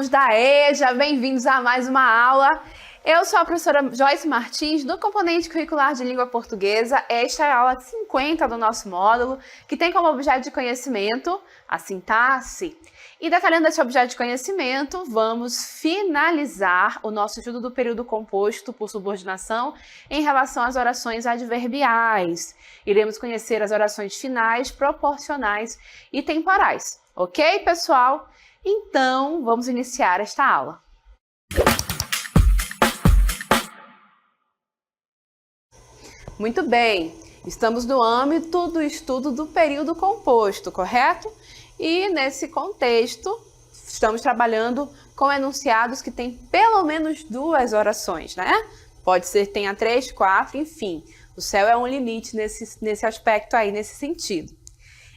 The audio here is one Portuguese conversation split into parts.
alunos da EJA, bem-vindos a mais uma aula. Eu sou a professora Joyce Martins, do componente curricular de língua portuguesa. Esta é a aula 50 do nosso módulo, que tem como objeto de conhecimento a sintaxe. E detalhando esse objeto de conhecimento, vamos finalizar o nosso estudo do período composto por subordinação em relação às orações adverbiais. Iremos conhecer as orações finais, proporcionais e temporais. Ok, pessoal? Então, vamos iniciar esta aula. Muito bem, estamos no âmbito do estudo do período composto, correto? E nesse contexto, estamos trabalhando com enunciados que têm pelo menos duas orações, né? Pode ser que tenha 3, 4, enfim. O céu é um limite nesse aspecto aí, nesse sentido.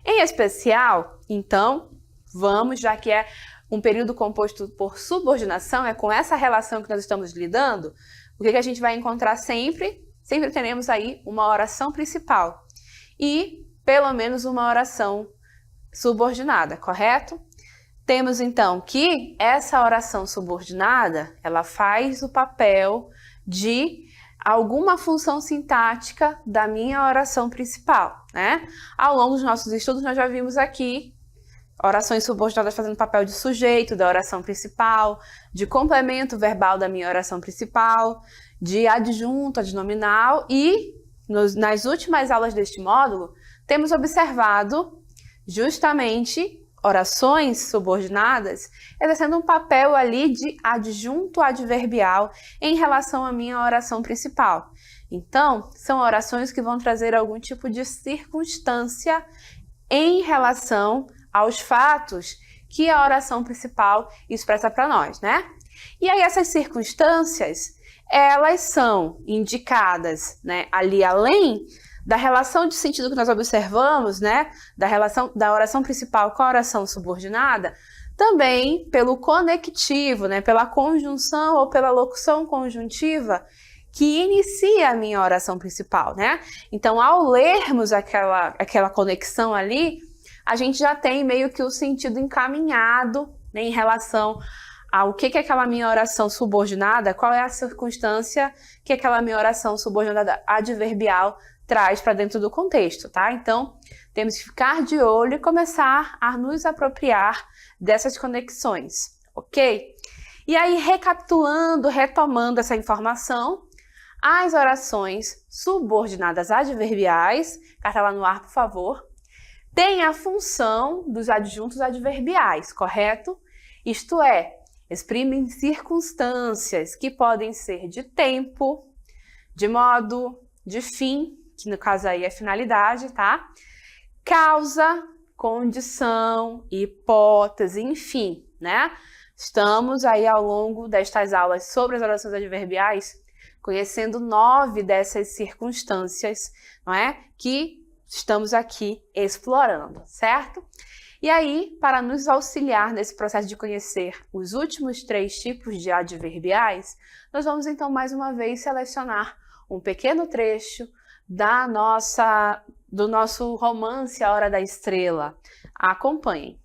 Em especial, então, vamos, já que é um período composto por subordinação, é com essa relação que nós estamos lidando, o que a gente vai encontrar sempre? Sempre teremos aí uma oração principal e pelo menos uma oração subordinada, correto? Temos então que essa oração subordinada, ela faz o papel de alguma função sintática da minha oração principal, né? Ao longo dos nossos estudos nós já vimos aqui orações subordinadas fazendo papel de sujeito da oração principal, de complemento verbal da minha oração principal, de adjunto adnominal e nas últimas aulas deste módulo temos observado justamente orações subordinadas exercendo um papel ali de adjunto adverbial em relação à minha oração principal. Então, são orações que vão trazer algum tipo de circunstância em relação aos fatos que a oração principal expressa para nós, né? E aí essas circunstâncias, elas são indicadas, né, ali além da relação de sentido que nós observamos, né, da relação da oração principal com a oração subordinada, também pelo conectivo, né, pela conjunção ou pela locução conjuntiva que inicia a minha oração principal, né? Então, ao lermos aquela conexão ali, a gente já tem meio que o sentido encaminhado, né, em relação ao que é aquela minha oração subordinada, qual é a circunstância que aquela minha oração subordinada adverbial traz para dentro do contexto, tá? Então, temos que ficar de olho e começar a nos apropriar dessas conexões, ok? E aí, recapitulando, retomando essa informação, as orações subordinadas adverbiais, carta lá no ar, por favor, têm a função dos adjuntos adverbiais, correto? Isto é, exprimem circunstâncias que podem ser de tempo, de modo, de fim, que no caso aí é finalidade, tá? Causa, condição, hipótese, enfim, né? Estamos aí ao longo destas aulas sobre as orações adverbiais conhecendo 9 dessas circunstâncias, não é? Que estamos aqui explorando, certo? E aí, para nos auxiliar nesse processo de conhecer os últimos 3 tipos de adverbiais, nós vamos então mais uma vez selecionar um pequeno trecho do nosso romance A Hora da Estrela. Acompanhem.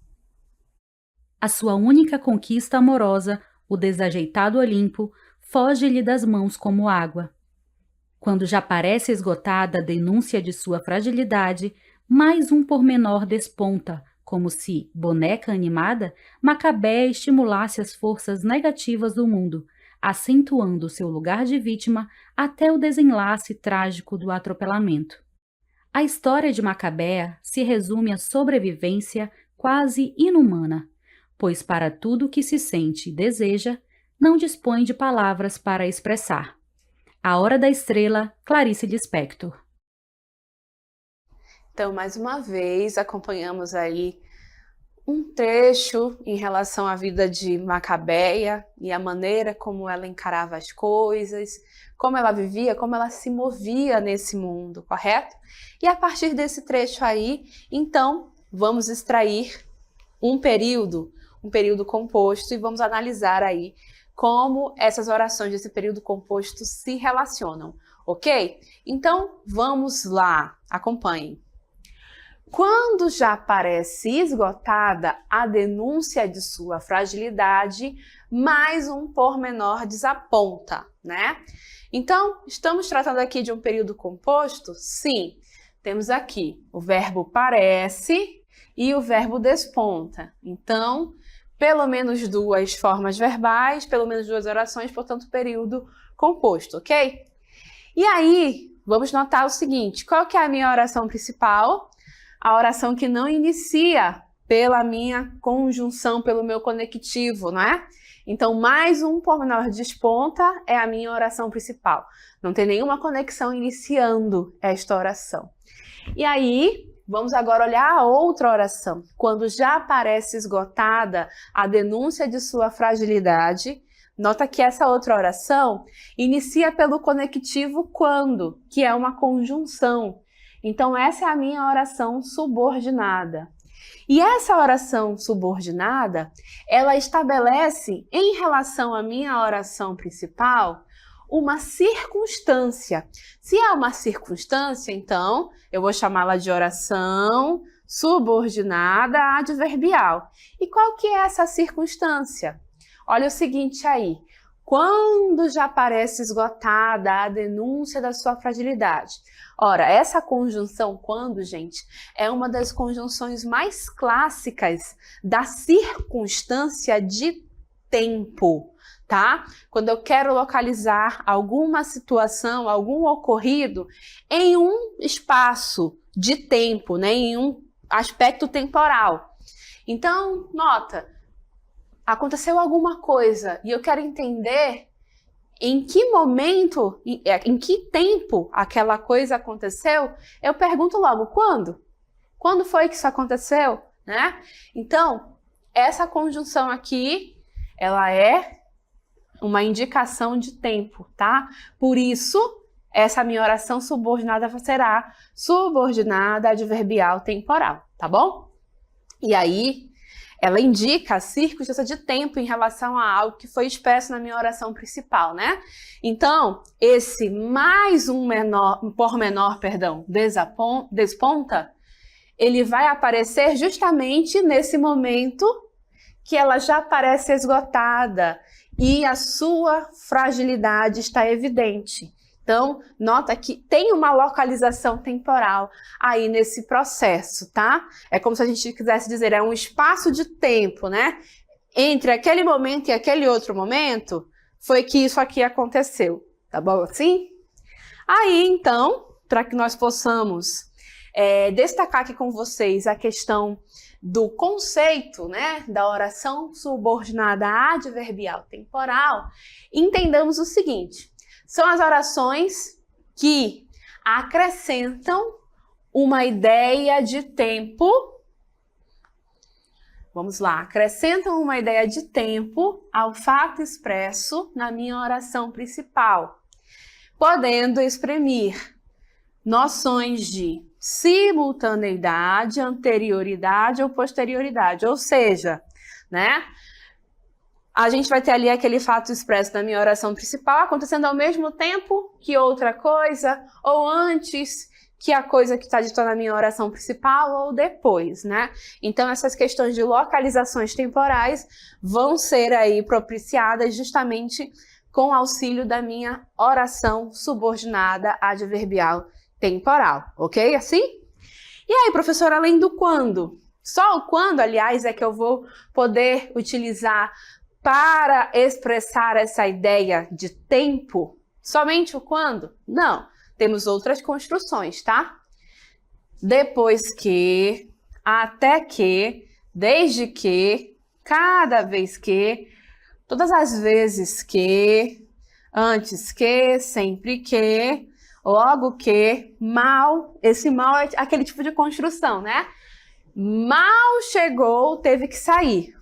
A sua única conquista amorosa, o desajeitado Olimpo, foge-lhe das mãos como água. Quando já parece esgotada a denúncia de sua fragilidade, mais um pormenor desponta, como se, boneca animada, Macabéa estimulasse as forças negativas do mundo, acentuando seu lugar de vítima até o desenlace trágico do atropelamento. A história de Macabéa se resume à sobrevivência quase inumana, pois para tudo que se sente e deseja, não dispõe de palavras para expressar. A Hora da Estrela, Clarice Lispector. Então, mais uma vez, acompanhamos aí um trecho em relação à vida de Macabéa e a maneira como ela encarava as coisas, como ela vivia, como ela se movia nesse mundo, correto? E a partir desse trecho aí, então, vamos extrair um período composto e vamos analisar aí como essas orações desse período composto se relacionam, ok? Então, vamos lá, acompanhem. Quando já parece esgotada a denúncia de sua fragilidade, mais um pormenor desaponta, né? Então, estamos tratando aqui de um período composto? Sim. Temos aqui o verbo parece e o verbo desponta. Então, pelo menos duas formas verbais, pelo menos duas orações, portanto, período composto, ok? E aí, vamos notar o seguinte, qual que é a minha oração principal? A oração que não inicia pela minha conjunção, pelo meu conectivo, não é? Então, mais um pormenor desponta é a minha oração principal. Não tem nenhuma conexão iniciando esta oração. E aí, vamos agora olhar a outra oração. Quando já parece esgotada a denúncia de sua fragilidade, nota que essa outra oração inicia pelo conectivo quando, que é uma conjunção. Então, essa é a minha oração subordinada. E essa oração subordinada, ela estabelece, em relação à minha oração principal, uma circunstância. Se é uma circunstância, então, eu vou chamá-la de oração subordinada adverbial. E qual que é essa circunstância? Olha o seguinte aí. Quando já parece esgotada a denúncia da sua fragilidade. Ora, essa conjunção quando, gente, é uma das conjunções mais clássicas da circunstância de tempo, tá? Quando eu quero localizar alguma situação, algum ocorrido em um espaço de tempo, né? Em um aspecto temporal. Então, nota, aconteceu alguma coisa e eu quero entender em que momento, em que tempo aquela coisa aconteceu, eu pergunto logo, quando? Quando foi que isso aconteceu, né? Então, essa conjunção aqui, ela é uma indicação de tempo, tá? Por isso, essa minha oração subordinada será subordinada adverbial temporal, tá bom? E aí, ela indica a circunstância de tempo em relação a algo que foi expresso na minha oração principal, né? Então, esse mais um pormenor, desponta, ele vai aparecer justamente nesse momento que ela já parece esgotada e a sua fragilidade está evidente. Então, nota que tem uma localização temporal aí nesse processo, tá? É como se a gente quisesse dizer, é um espaço de tempo, né? Entre aquele momento e aquele outro momento, foi que isso aqui aconteceu, tá bom assim? Aí, então, para que nós possamos destacar aqui com vocês a questão do conceito, né, da oração subordinada adverbial temporal, entendamos o seguinte. São as orações que acrescentam uma ideia de tempo. Vamos lá, acrescentam uma ideia de tempo ao fato expresso na minha oração principal, podendo exprimir noções de simultaneidade, anterioridade ou posterioridade, ou seja, né? A gente vai ter ali aquele fato expresso na minha oração principal acontecendo ao mesmo tempo que outra coisa, ou antes que a coisa que está dita na minha oração principal, ou depois, né? Então, essas questões de localizações temporais vão ser aí propiciadas justamente com o auxílio da minha oração subordinada adverbial temporal, ok? Assim? E aí, professor, além do quando? Só o quando, aliás, é que eu vou poder utilizar para expressar essa ideia de tempo? Somente o quando? Não, temos outras construções, tá? Depois que, até que, desde que, cada vez que, todas as vezes que, antes que, sempre que, logo que, mal, esse mal é aquele tipo de construção, né? Mal chegou, teve que sair.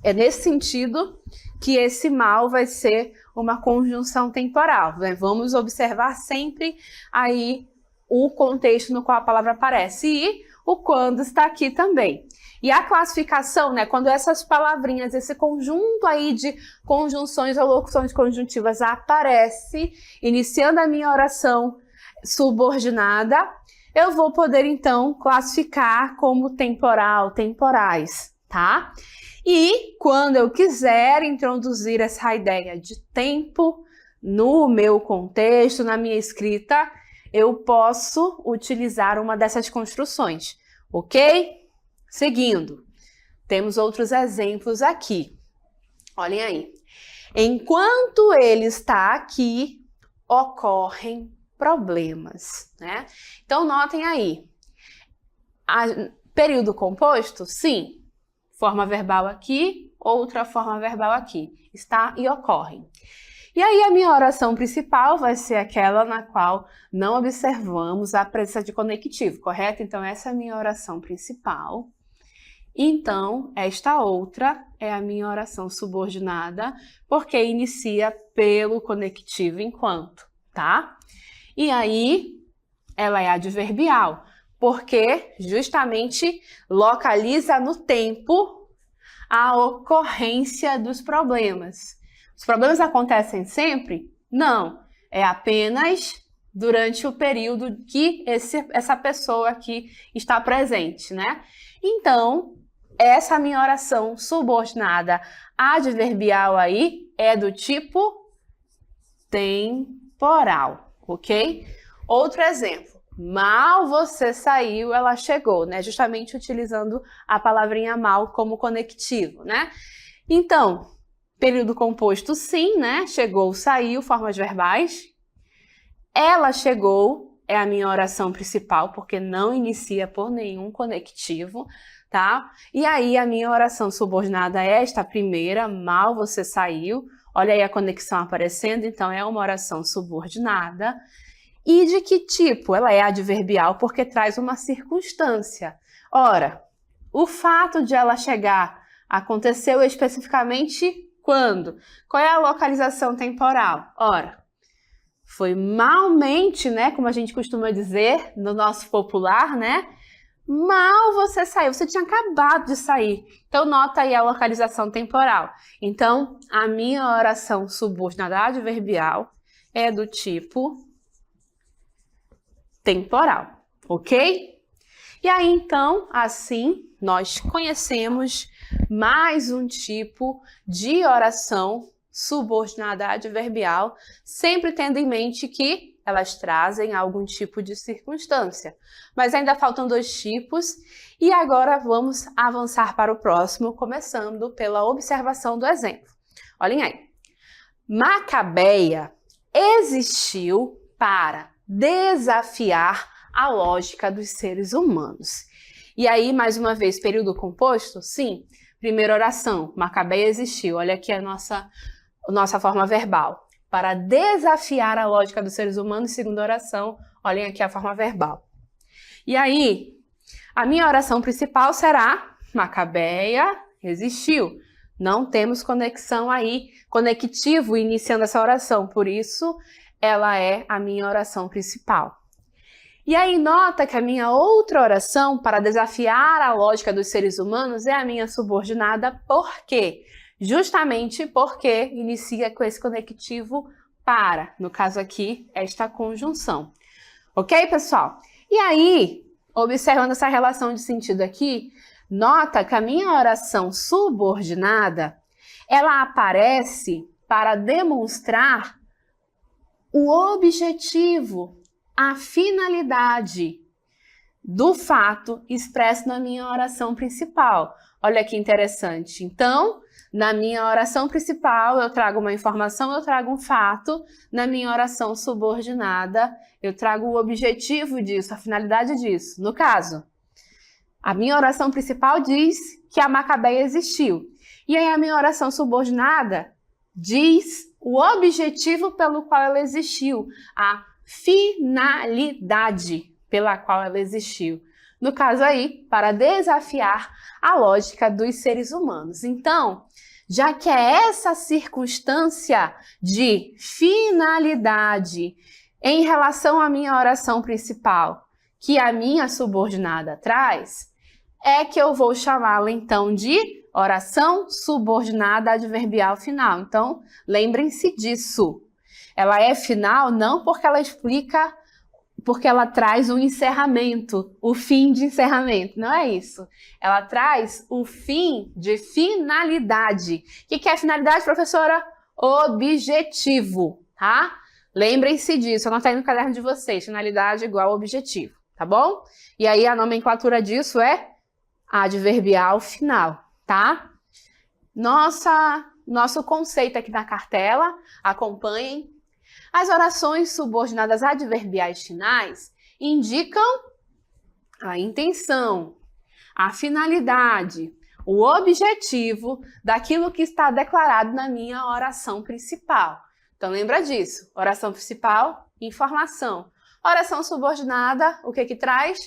É nesse sentido que esse mal vai ser uma conjunção temporal, né? Vamos observar sempre aí o contexto no qual a palavra aparece e o quando está aqui também. E a classificação, né? Quando essas palavrinhas, esse conjunto aí de conjunções ou locuções conjuntivas aparece, iniciando a minha oração subordinada, eu vou poder, então, classificar como temporal, temporais, tá? E quando eu quiser introduzir essa ideia de tempo no meu contexto, na minha escrita, eu posso utilizar uma dessas construções, ok? Seguindo, temos outros exemplos aqui. Olhem aí. Enquanto ele está aqui, ocorrem problemas, né? Então, notem aí. Período composto? Sim. Forma verbal aqui, outra forma verbal aqui. Está e ocorrem. E aí, a minha oração principal vai ser aquela na qual não observamos a presença de conectivo, correto? Então, essa é a minha oração principal. Então, esta outra é a minha oração subordinada, porque inicia pelo conectivo enquanto, tá? E aí, ela é adverbial, porque justamente localiza no tempo a ocorrência dos problemas. Os problemas acontecem sempre? Não, é apenas durante o período que essa pessoa aqui está presente, né? Então, essa minha oração subordinada adverbial aí é do tipo temporal, ok? Outro exemplo. Mal você saiu, ela chegou, né? Justamente utilizando a palavrinha mal como conectivo, né? Então, período composto sim, né? Chegou, saiu, formas verbais. Ela chegou é a minha oração principal, porque não inicia por nenhum conectivo, tá? E aí, a minha oração subordinada é esta primeira, mal você saiu. Olha aí a conexão aparecendo, então é uma oração subordinada. E de que tipo? Ela é adverbial porque traz uma circunstância. Ora, o fato de ela chegar aconteceu especificamente quando? Qual é a localização temporal? Ora, foi malmente, né, como a gente costuma dizer no nosso popular, né? Mal você saiu, você tinha acabado de sair. Então, nota aí a localização temporal. Então, a minha oração subordinada adverbial é do tipo temporal, ok? E aí, então, assim, nós conhecemos mais um tipo de oração subordinada adverbial, sempre tendo em mente que elas trazem algum tipo de circunstância. Mas ainda faltam dois tipos e agora vamos avançar para o próximo, começando pela observação do exemplo. Olhem aí. Macabeia existiu para desafiar a lógica dos seres humanos. E aí, mais uma vez, período composto? Sim. Primeira oração, Macabeia existiu. Olha aqui a nossa forma verbal. Para desafiar a lógica dos seres humanos, segunda oração, olhem aqui a forma verbal. E aí, a minha oração principal será Macabeia existiu. Não temos conexão aí, conectivo iniciando essa oração, por isso ela é a minha oração principal. E aí, nota que a minha outra oração para desafiar a lógica dos seres humanos é a minha subordinada, por quê? Justamente porque inicia com esse conectivo para, no caso aqui, esta conjunção. Ok, pessoal? E aí, observando essa relação de sentido aqui, nota que a minha oração subordinada, ela aparece para demonstrar o objetivo, a finalidade do fato expresso na minha oração principal. Olha que interessante. Então, na minha oração principal, eu trago uma informação, eu trago um fato. Na minha oração subordinada, eu trago o objetivo disso, a finalidade disso. No caso, a minha oração principal diz que a Macabeia existiu. E aí a minha oração subordinada diz o objetivo pelo qual ela existiu, a finalidade pela qual ela existiu. No caso aí, para desafiar a lógica dos seres humanos. Então, já que é essa circunstância de finalidade em relação à minha oração principal que a minha subordinada traz, é que eu vou chamá-la então de oração subordinada adverbial final. Então, lembrem-se disso. Ela é final não porque ela explica porque ela traz o encerramento, o fim de encerramento, não é isso? Ela traz o fim de finalidade. O que é finalidade, professora? Objetivo, tá? Lembrem-se disso, anota aí no caderno de vocês, finalidade igual objetivo, tá bom? E aí a nomenclatura disso é adverbial final, tá? Nosso conceito aqui na cartela, acompanhem. As orações subordinadas adverbiais finais indicam a intenção, a finalidade, o objetivo daquilo que está declarado na minha oração principal. Então lembra disso, oração principal, informação. Oração subordinada, o que traz?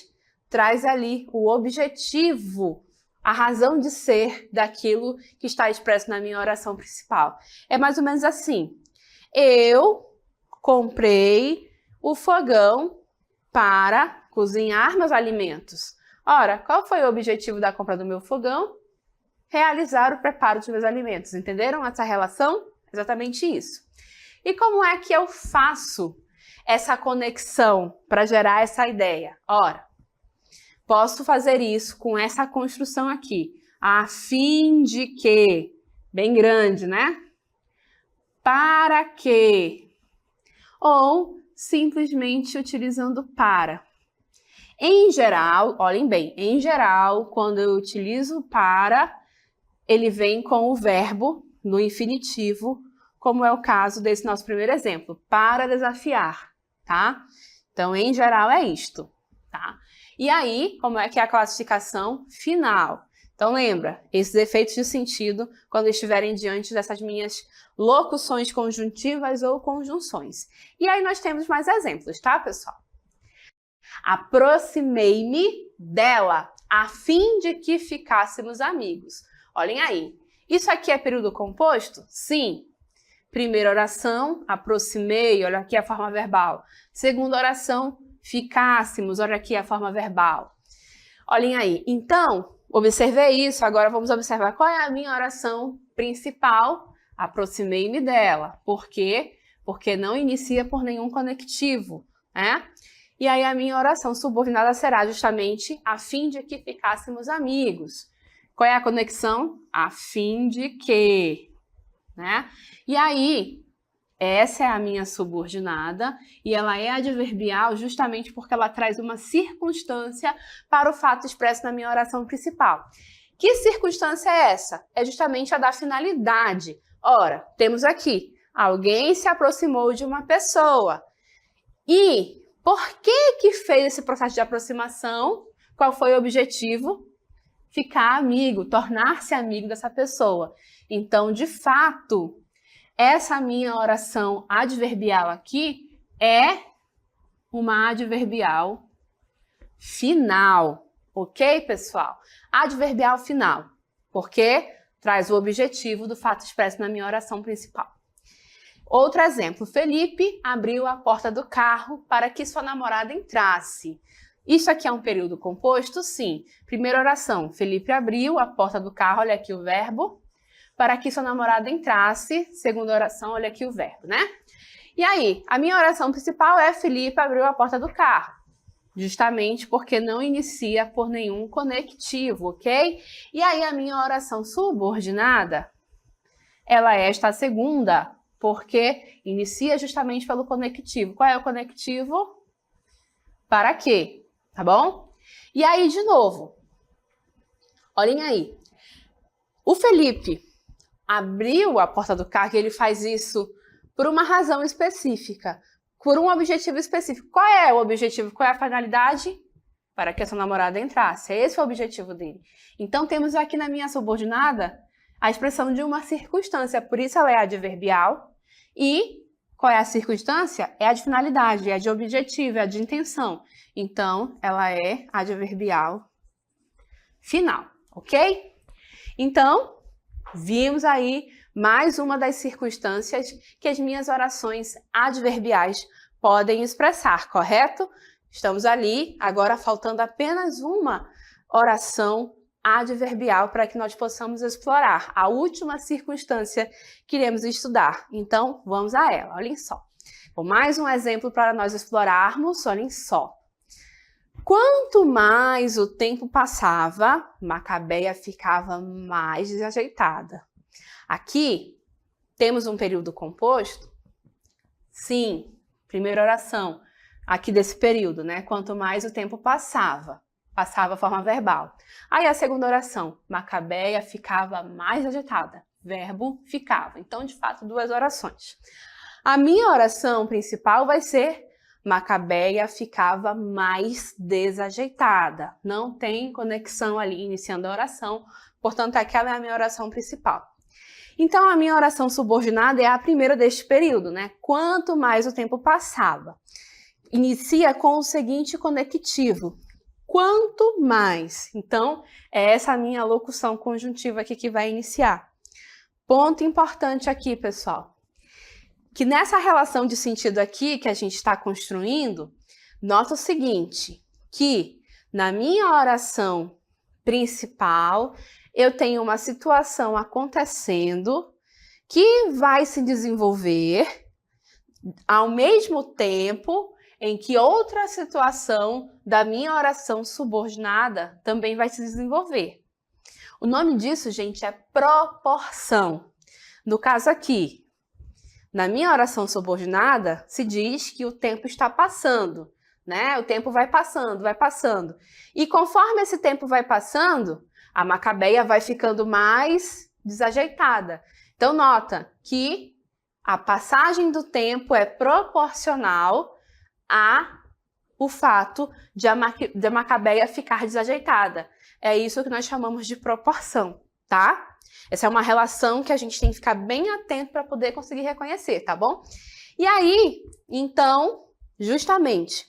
Traz ali o objetivo, a razão de ser daquilo que está expresso na minha oração principal. É mais ou menos assim, eu comprei o fogão para cozinhar meus alimentos. Ora, qual foi o objetivo da compra do meu fogão? Realizar o preparo de meus alimentos. Entenderam essa relação? Exatamente isso. E como é que eu faço essa conexão para gerar essa ideia? Ora, posso fazer isso com essa construção aqui. A fim de que, bem grande, né? Para que, ou simplesmente utilizando para. Em geral, olhem bem, em geral, quando eu utilizo para, ele vem com o verbo no infinitivo, como é o caso desse nosso primeiro exemplo, para desafiar, tá? Então, em geral, é isto, tá? E aí, como é que é a classificação final? Então, lembra, esses efeitos de sentido, quando estiverem diante dessas minhas locuções conjuntivas ou conjunções. E aí nós temos mais exemplos, tá, pessoal? Aproximei-me dela, a fim de que ficássemos amigos. Olhem aí, isso aqui é período composto? Sim. Primeira oração, aproximei, olha aqui a forma verbal. Segunda oração, ficássemos, olha aqui a forma verbal. Olhem aí, então, observei isso, agora vamos observar qual é a minha oração principal. Aproximei-me dela. Por quê? Porque não inicia por nenhum conectivo, né? E aí a minha oração subordinada será justamente a fim de que ficássemos amigos. Qual é a conexão? A fim de que, né? E aí, essa é a minha subordinada e ela é adverbial justamente porque ela traz uma circunstância para o fato expresso na minha oração principal. Que circunstância é essa? É justamente a da finalidade. Ora, temos aqui, alguém se aproximou de uma pessoa. E por que fez esse processo de aproximação? Qual foi o objetivo? Ficar amigo, tornar-se amigo dessa pessoa. Então, de fato, essa minha oração adverbial aqui é uma adverbial final. Ok, pessoal? Adverbial final. Porque traz o objetivo do fato expresso na minha oração principal. Outro exemplo, Felipe abriu a porta do carro para que sua namorada entrasse. Isso aqui é um período composto? Sim. Primeira oração, Felipe abriu a porta do carro, olha aqui o verbo, para que sua namorada entrasse. Segunda oração, olha aqui o verbo, né? E aí, a minha oração principal é Felipe abriu a porta do carro. Justamente porque não inicia por nenhum conectivo, ok? E aí a minha oração subordinada, ela é esta segunda, porque inicia justamente pelo conectivo. Qual é o conectivo? Para quê? Tá bom? E aí, de novo, olhem aí. O Felipe abriu a porta do carro e ele faz isso por uma razão específica, por um objetivo específico. Qual é o objetivo? Qual é a finalidade? Para que a sua namorada entrasse. Esse é o objetivo dele. Então, temos aqui na minha subordinada a expressão de uma circunstância, por isso ela é adverbial. E qual é a circunstância? É a de finalidade, é a de objetivo, é a de intenção. Então, ela é adverbial final, ok? Então, vimos aí mais uma das circunstâncias que as minhas orações adverbiais podem expressar, correto? Estamos ali, agora faltando apenas uma oração adverbial para que nós possamos explorar a última circunstância que iremos estudar. Então, vamos a ela, olhem só. Bom, mais um exemplo para nós explorarmos, olhem só. Quanto mais o tempo passava, Macabeia ficava mais desajeitada. Aqui, temos um período composto? Sim, primeira oração, aqui desse período, né? Quanto mais o tempo passava a forma verbal. Aí a segunda oração, Macabeia ficava mais agitada, verbo ficava. Então, de fato, duas orações. A minha oração principal vai ser Macabeia ficava mais desajeitada. Não tem conexão ali iniciando a oração, portanto, aquela é a minha oração principal. Então, a minha oração subordinada é a primeira deste período, né? Quanto mais o tempo passava. Inicia com o seguinte conectivo. Quanto mais. Então, é essa a minha locução conjuntiva aqui que vai iniciar. Ponto importante aqui, pessoal. Que nessa relação de sentido aqui que a gente está construindo, nota o seguinte, que na minha oração principal, eu tenho uma situação acontecendo que vai se desenvolver ao mesmo tempo em que outra situação da minha oração subordinada também vai se desenvolver. O nome disso, gente, é proporção. No caso aqui, na minha oração subordinada, se diz que o tempo está passando, né? O tempo vai passando, vai passando. E conforme esse tempo vai passando, a Macabeia vai ficando mais desajeitada. Então, nota que a passagem do tempo é proporcional ao fato de a Macabeia ficar desajeitada. É isso que nós chamamos de proporção, tá? Essa é uma relação que a gente tem que ficar bem atento para poder conseguir reconhecer, tá bom? E aí, então, justamente,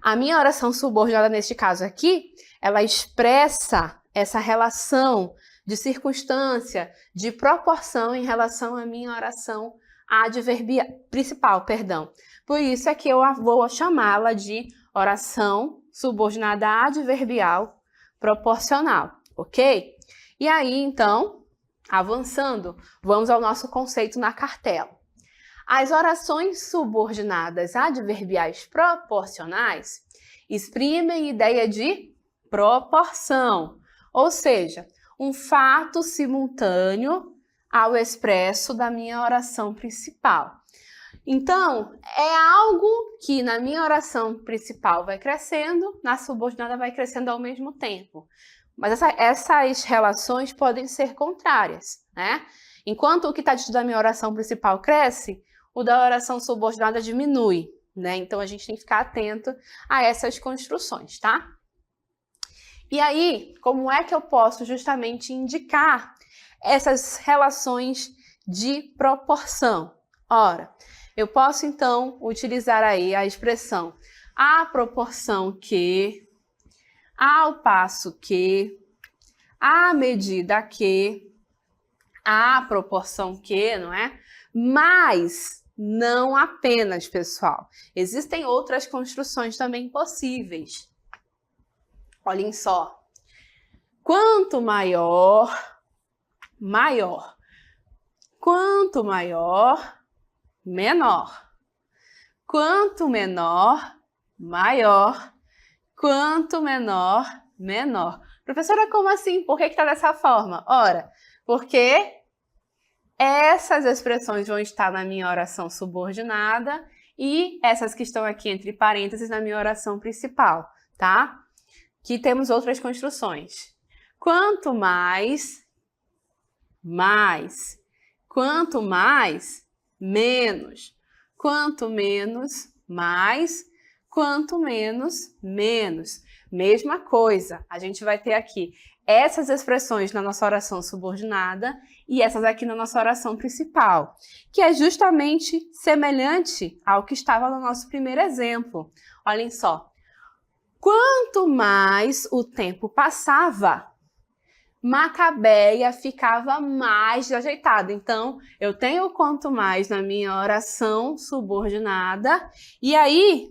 a minha oração subordinada neste caso aqui, ela expressa essa relação de circunstância, de proporção em relação à minha oração adverbial, principal, perdão. Por isso é que eu vou chamá-la de oração subordinada adverbial proporcional, ok? E aí, então, avançando, vamos ao nosso conceito na cartela. As orações subordinadas adverbiais proporcionais exprimem ideia de proporção, ou seja, um fato simultâneo ao expresso da minha oração principal. Então, é algo que na minha oração principal vai crescendo, na subordinada vai crescendo ao mesmo tempo. Mas essas relações podem ser contrárias, né? Enquanto o que está dentro da minha oração principal cresce, o da oração subordinada diminui, né? Então, a gente tem que ficar atento a essas construções, tá? E aí, como é que eu posso justamente indicar essas relações de proporção? Ora, eu posso, então, utilizar aí a expressão à proporção que, ao passo que, à medida que, à proporção que, não é? Mas não apenas, pessoal. Existem outras construções também possíveis. Olhem só. Quanto maior, maior. Quanto maior, menor. Quanto menor, maior. Quanto menor, menor. Professora, como assim? Por que está dessa forma? Ora, porque essas expressões vão estar na minha oração subordinada e essas que estão aqui entre parênteses na minha oração principal, tá? Que temos outras construções. Quanto mais, mais. Quanto mais, menos. Quanto menos, mais. Quanto menos, menos. Mesma coisa, a gente vai ter aqui essas expressões na nossa oração subordinada e essas aqui na nossa oração principal, que é justamente semelhante ao que estava no nosso primeiro exemplo. Olhem só. Quanto mais o tempo passava, Macabeia ficava mais desajeitada. Então, eu tenho o quanto mais na minha oração subordinada e aí,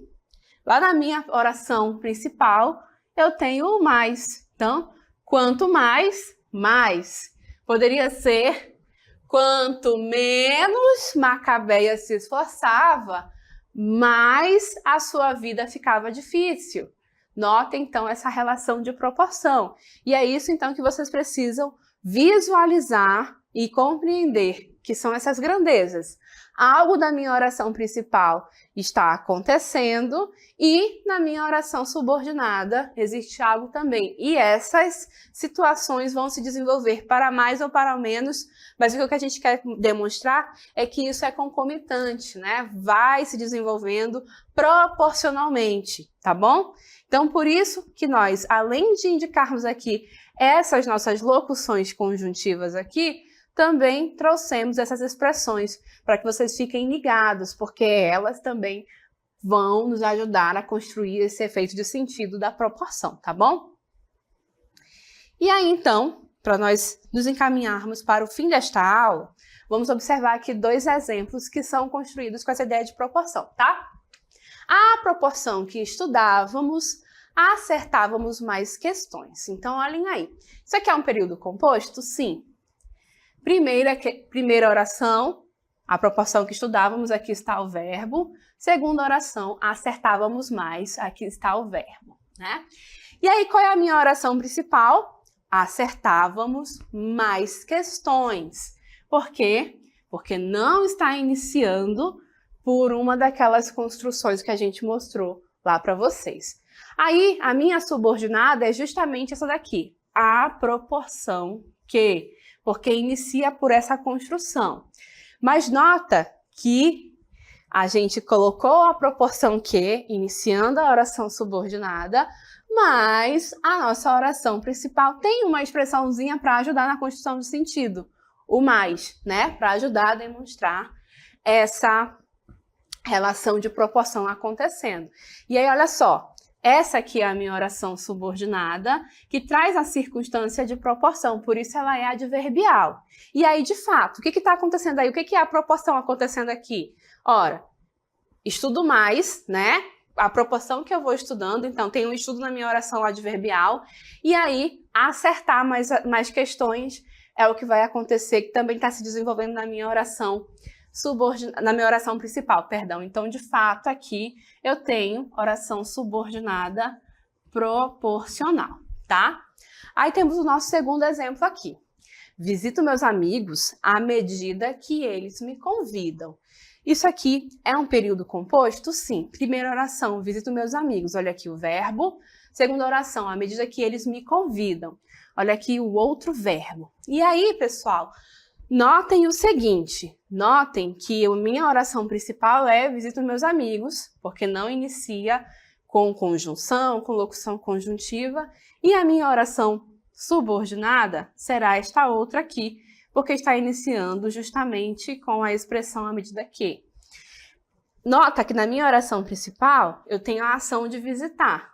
lá na minha oração principal, eu tenho o mais. Então, quanto mais, mais. Poderia ser quanto menos Macabeia se esforçava, mais a sua vida ficava difícil. Notem, então, essa relação de proporção. E é isso, então, que vocês precisam visualizar e compreender, que são essas grandezas. Algo da minha oração principal está acontecendo e na minha oração subordinada existe algo também. E essas situações vão se desenvolver para mais ou para menos, mas o que a gente quer demonstrar é que isso é concomitante, né? Vai se desenvolvendo proporcionalmente, tá bom? Então, por isso que nós, além de indicarmos aqui essas nossas locuções conjuntivas aqui, também trouxemos essas expressões para que vocês fiquem ligados, porque elas também vão nos ajudar a construir esse efeito de sentido da proporção, tá bom? E aí, então, para nós nos encaminharmos para o fim desta aula, vamos observar aqui 2 exemplos que são construídos com essa ideia de proporção, tá? A proporção que estudávamos, acertávamos mais questões. Então, olhem aí. Isso aqui é um período composto? Sim. Primeira oração, a proporção que estudávamos, aqui está o verbo. Segunda oração, acertávamos mais, aqui está o verbo, né? E aí, qual é a minha oração principal? Acertávamos mais questões. Por quê? Porque não está iniciando por uma daquelas construções que a gente mostrou lá para vocês. Aí, a minha subordinada é justamente essa daqui, a proporção que, porque inicia por essa construção. Mas nota que a gente colocou a proporção que, iniciando a oração subordinada, mas a nossa oração principal tem uma expressãozinha para ajudar na construção do sentido, o mais, né? Para ajudar a demonstrar essa relação de proporção acontecendo. E aí, olha só, essa aqui é a minha oração subordinada, que traz a circunstância de proporção, por isso ela é adverbial. E aí, de fato, o que está acontecendo aí? O que é a proporção acontecendo aqui? Ora, estudo mais, né? A proporção que eu vou estudando, então tem um estudo na minha oração adverbial, e aí acertar mais questões é o que vai acontecer, que também está se desenvolvendo na minha oração na minha oração principal, perdão. Então, de fato, aqui eu tenho oração subordinada proporcional, tá? Aí temos o nosso segundo exemplo aqui. Visito meus amigos à medida que eles me convidam. Isso aqui é um período composto? Sim. Primeira oração, visito meus amigos. Olha aqui o verbo. Segunda oração, à medida que eles me convidam. Olha aqui o outro verbo. E aí, pessoal, notem o seguinte, notem que a minha oração principal é visito meus amigos, porque não inicia com conjunção, com locução conjuntiva, e a minha oração subordinada será esta outra aqui, porque está iniciando justamente com a expressão à medida que. Nota que na minha oração principal eu tenho a ação de visitar,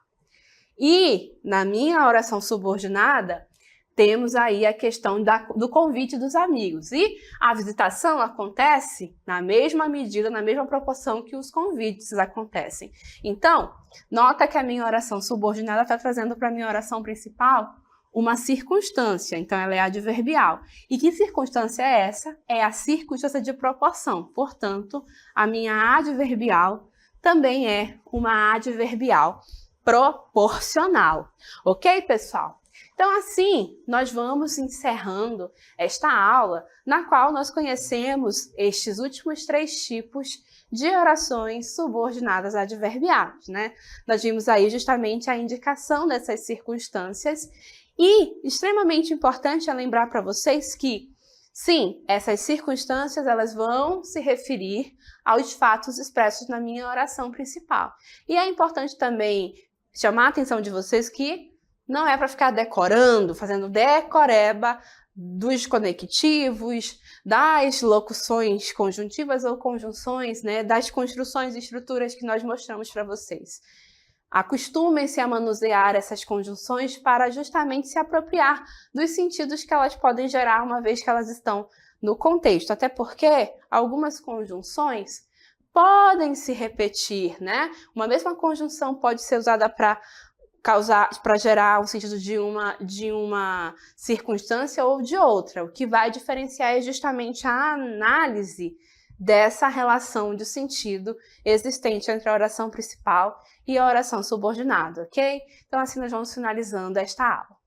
e na minha oração subordinada temos aí a questão do convite dos amigos. E a visitação acontece na mesma medida, na mesma proporção que os convites acontecem. Então, nota que a minha oração subordinada está trazendo para a minha oração principal uma circunstância. Então, ela é adverbial. E que circunstância é essa? É a circunstância de proporção. Portanto, a minha adverbial também é uma adverbial proporcional. Ok, pessoal? Então, assim, nós vamos encerrando esta aula, na qual nós conhecemos estes últimos 3 tipos de orações subordinadas adverbiais, né? Nós vimos aí justamente a indicação dessas circunstâncias e, extremamente importante é lembrar para vocês que, sim, essas circunstâncias elas vão se referir aos fatos expressos na minha oração principal. E é importante também chamar a atenção de vocês que não é para ficar decorando, fazendo decoreba dos conectivos, das locuções conjuntivas ou conjunções, né, das construções e estruturas que nós mostramos para vocês. Acostumem-se a manusear essas conjunções para justamente se apropriar dos sentidos que elas podem gerar uma vez que elas estão no contexto. Até porque algumas conjunções podem se repetir, né? Uma mesma conjunção pode ser usada para gerar um sentido de uma circunstância ou de outra. O que vai diferenciar é justamente a análise dessa relação de sentido existente entre a oração principal e a oração subordinada, ok? Então assim nós vamos finalizando esta aula.